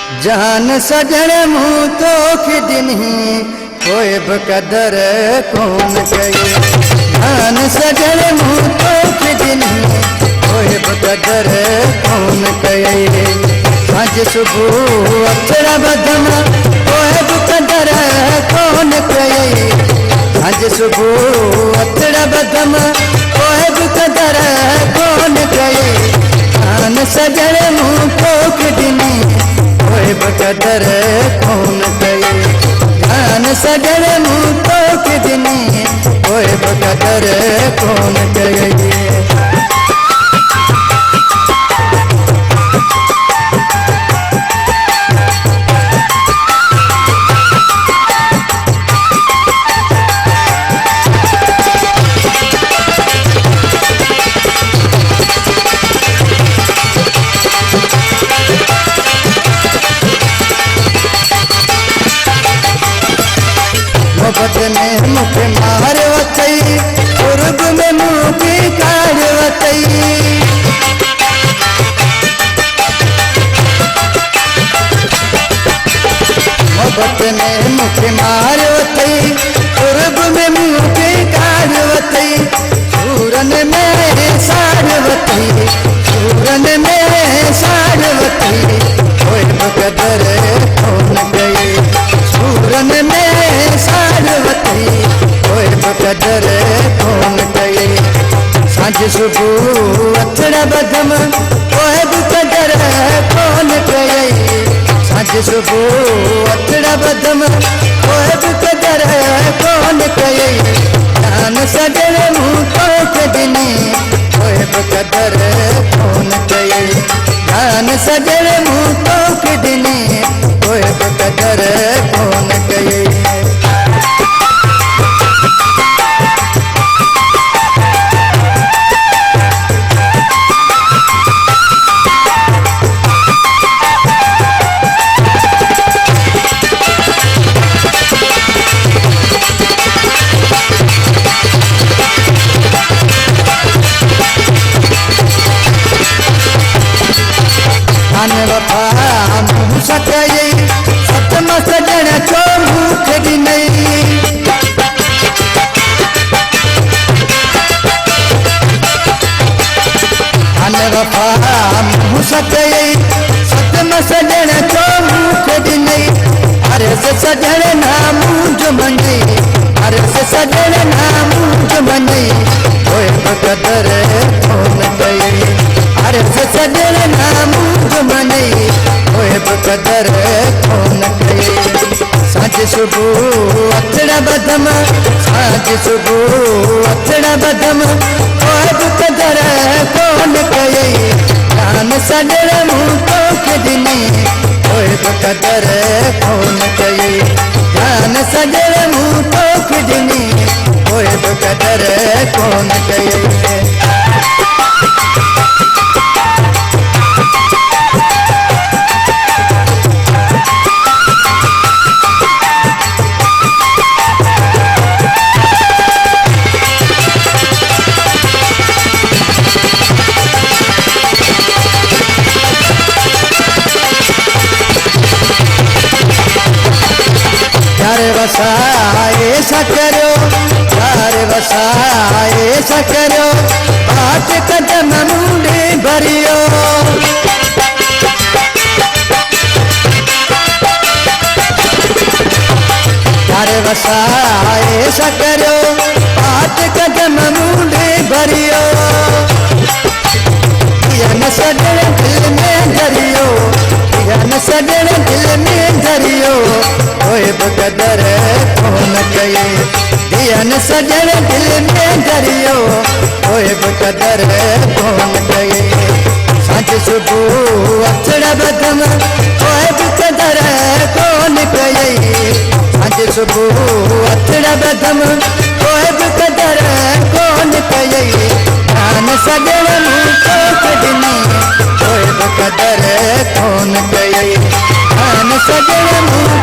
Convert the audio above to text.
जान सजण मुँह तो खिदनी कोई बकदर कौन कहे। जान सजण मुँह तो खिदनी कोई बकदर कौन कहे। सांझ सुबह अक्षर बदमा कोई बकदर कौन कहे। सांझ सुबह अक्षर बदमा कोई बकदर कौन कहे। जान सजण मुँह तो खिदनी कोई बकदर कौन कहे। जान सजण मुँह तो खिदनी कोई बकदर कौन कहे। मोहब्बत में मुख मार वतई कुर्ब में मुँह की काढ़ वतई। मोहब्बत में मुख मार वतई कुर्ब में मुँह की काढ़ वतई। सूरन में साढ़ वतई सूरन में साढ़ वतई कोई बकदर कौन कहे। सूरन में साढ़वती कोई बकदर कौन कहे। सांझ सुबह अक्षर बदम कोई बकदर कौन कहे। सांझ सुबह अक्षर बदम कोई बकदर कौन कहे। जान सजण मुँह तो खिदनी कोई बकदर कौन कहे। जान सजण मुँह तो खिदनी कोई बकदर कौन कहे। अन वफा मुँह सकई सतम सजण छो मुँह खिदनी। अन वफा मुँह सकई सतम सजण छो मुँह खिदनी। अरस सजण ना मुँह मनी अरस सजण ना मुँह मनी कोई बकदर कौन कहे। अरस सजण ना मुँह मनी कोई बकदर कौन कहे। सांझ सुबह अक्षर बदम सांझ सुबह अक्षर बदम कोई बकदर कौन कहे। जान सजण मुँह तो खिदनी कोई बकदर कौन कहे। जान सजण मुँह तो खिदनी कोई बकदर कौन कहे। यार वसाए सकरो यार वसाए सकरो बात कदम मुंडे भरियो। यार वसाए सकरो बात कदम मुंडे भरियो। न सजण दिल में धरियो न सजण दिल में धरियो कोई बकदर कौन कहे। न सजण दिल में धरियो कोई बकदर कौन कहे। सांझ सुबह अक्षर बदम कोई बकदर कौन कहे। सांझ सुबह अक्षर बदम कोई बकदर कौन कहे। जान सजण मुँह तो खिदनी कोई बकदर कौन कहे। जान सजण मुँह